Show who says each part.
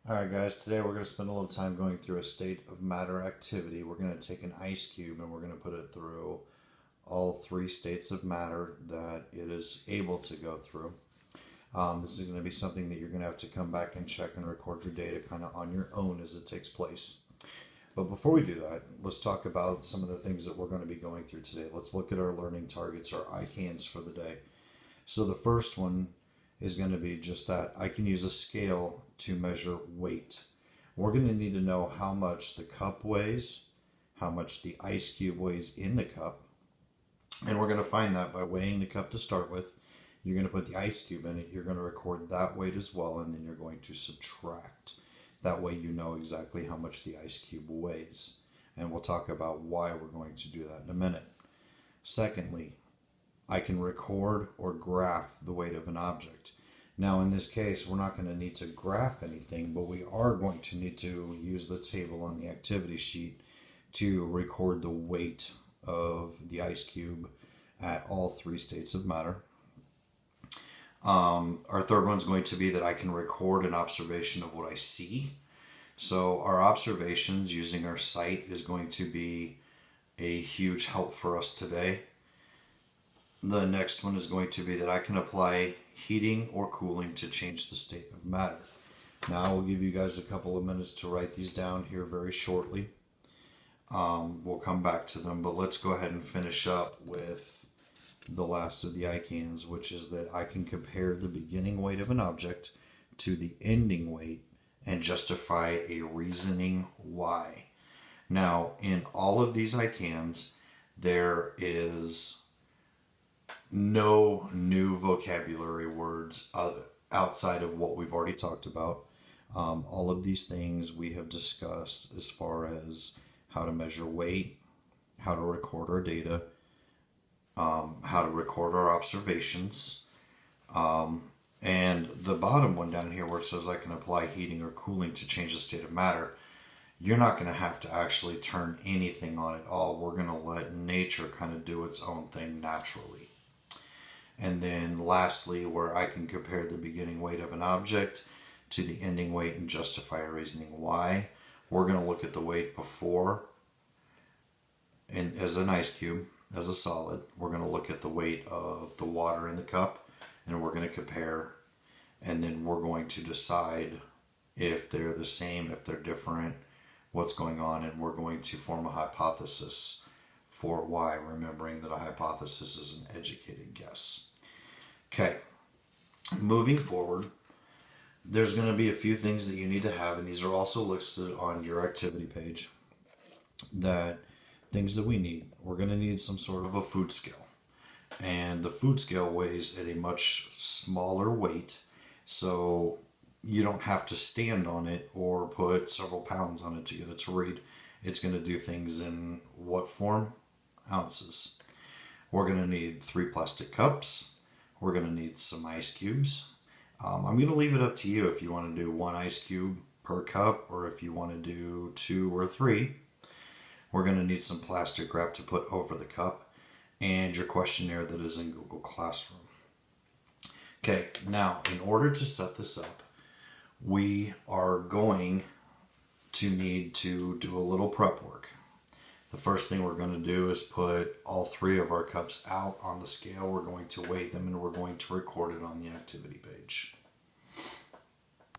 Speaker 1: Alright guys, today we're going to spend a little time going through a state of matter activity. We're going to take an ice cube and we're going to put it through all three states of matter that it is able to go through. This is going to be something that you're going to have to come back and check and record your data kind of on your own as it takes place. But before we do that, let's talk about some of the things that we're going to be going through today. Let's look at our learning targets, our ICANs for the day. So the first one is going to be just that. I can use a scale to measure weight. We're going to need to know how much the cup weighs, how much the ice cube weighs in the cup, and we're going to find that by weighing the cup to start with. You're going to put the ice cube in it, you're going to record that weight as well, and then you're going to subtract. That way you know exactly how much the ice cube weighs. And we'll talk about why we're going to do that in a minute. Secondly, I can record or graph the weight of an object. Now in this case, we're not going to need to graph anything, but we are going to need to use the table on the activity sheet to record the weight of the ice cube at all three states of matter. Our third one's going to be that I can record an observation of what I see. So our observations using our sight is going to be a huge help for us today. The next one is going to be that I can apply heating or cooling to change the state of matter. Now I will give you guys a couple of minutes to write these down here very shortly. We'll come back to them, but let's go ahead and finish up with the last of the ICANs, which is that I can compare the beginning weight of an object to the ending weight and justify a reasoning why. Now, in all of these ICANs, there is no new vocabulary words outside of what we've already talked about. All of these things we have discussed as far as how to measure weight, how to record our data, how to record our observations, and the bottom one down here where it says I can apply heating or cooling to change the state of matter. You're not going to have to actually turn anything on at all. We're going to let nature kind of do its own thing naturally. And then lastly, where I can compare the beginning weight of an object to the ending weight and justify a reasoning why, we're going to look at the weight before and as an ice cube, as a solid. We're going to look at the weight of the water in the cup, and we're going to compare, and then we're going to decide if they're the same, if they're different, what's going on, and we're going to form a hypothesis for why, remembering that a hypothesis is an educated guess. Okay, moving forward, there's going to be a few things that you need to have, and these are also listed on your activity page, that things that we need. We're going to need some sort of a food scale, and the food scale weighs at a much smaller weight, so you don't have to stand on it or put several pounds on it to get it to read. It's going to do things in what form? Ounces. We're going to need 3 plastic cups. We're going to need some ice cubes. I'm going to leave it up to you if you want to do 1 ice cube per cup or if you want to do 2 or 3. We're going to need some plastic wrap to put over the cup and your questionnaire that is in Google Classroom. Okay, now in order to set this up, we are going to need to do a little prep work. The first thing we're going to do is put all 3 of our cups out on the scale. We're going to weigh them and we're going to record it on the activity page.